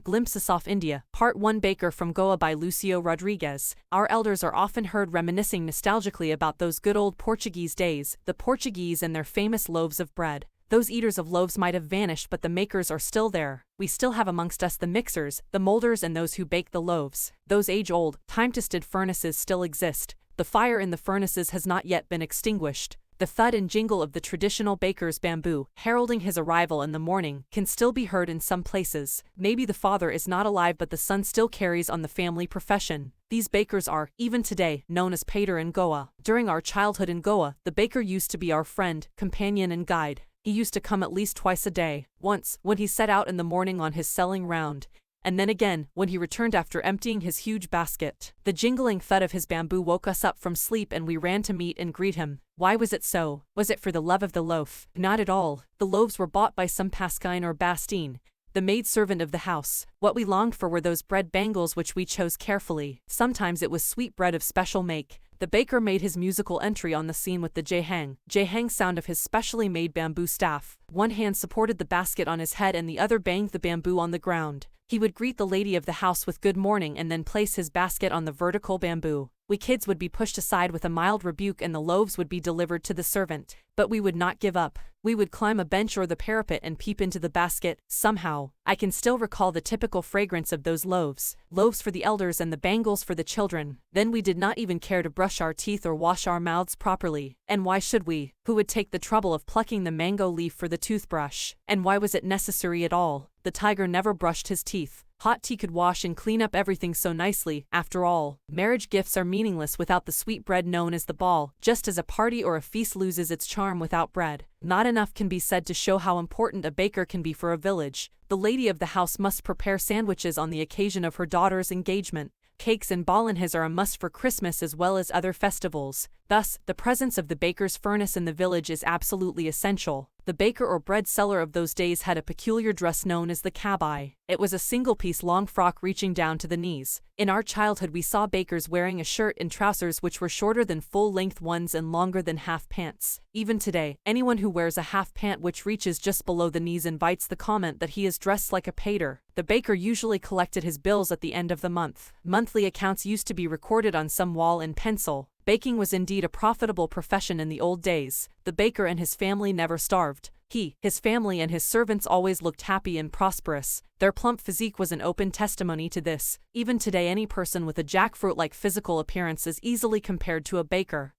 Glimpses off India, Part 1 Baker from Goa by Lucio Rodrigues. Our elders are often heard reminiscing nostalgically about those good old Portuguese days, the Portuguese and their famous loaves of bread. Those eaters of loaves might have vanished, but the makers are still there. We still have amongst us the mixers, the molders, and those who bake the loaves. Those age-old, time-tested furnaces still exist. The fire in the furnaces has not yet been extinguished. The thud and jingle of the traditional baker's bamboo, heralding his arrival in the morning, can still be heard in some places. Maybe the father is not alive, but the son still carries on the family profession. These bakers are, even today, known as pater in Goa. During our childhood in Goa, the baker used to be our friend, companion, and guide. He used to come at least twice a day. Once, when he set out in the morning on his selling round, and then again, when he returned after emptying his huge basket. The jingling thud of his bamboo woke us up from sleep, and we ran to meet and greet him. Why was it so? Was it for the love of the loaf? Not at all. The loaves were bought by some Pasquine or Bastine, the maid-servant of the house. What we longed for were those bread bangles which we chose carefully. Sometimes it was sweet bread of special make. The baker made his musical entry on the scene with the jehang sound of his specially made bamboo staff. One hand supported the basket on his head and the other banged the bamboo on the ground. He would greet the lady of the house with good morning and then place his basket on the vertical bamboo. We kids would be pushed aside with a mild rebuke and the loaves would be delivered to the servant. But we would not give up. We would climb a bench or the parapet and peep into the basket. Somehow, I can still recall the typical fragrance of those loaves. Loaves for the elders and the bangles for the children. Then we did not even care to brush our teeth or wash our mouths properly. And why should we? Who would take the trouble of plucking the mango leaf for the toothbrush? And why was it necessary at all? The tiger never brushed his teeth. Hot tea could wash and clean up everything so nicely. After all, marriage gifts are meaningless without the sweet bread known as the ball, just as a party or a feast loses its charm without bread. Not enough can be said to show how important a baker can be for a village. The lady of the house must prepare sandwiches on the occasion of her daughter's engagement. Cakes and balanhas are a must for Christmas as well as other festivals. Thus, the presence of the baker's furnace in the village is absolutely essential. The baker or bread seller of those days had a peculiar dress known as the cabai. It was a single-piece long frock reaching down to the knees. In our childhood we saw bakers wearing a shirt and trousers which were shorter than full-length ones and longer than half pants. Even today, anyone who wears a half pant which reaches just below the knees invites the comment that he is dressed like a pater. The baker usually collected his bills at the end of the month. Monthly accounts used to be recorded on some wall in pencil. Baking was indeed a profitable profession in the old days. The baker and his family never starved. He, his family, and his servants always looked happy and prosperous. Their plump physique was an open testimony to this. Even today, any person with a jackfruit-like physical appearance is easily compared to a baker.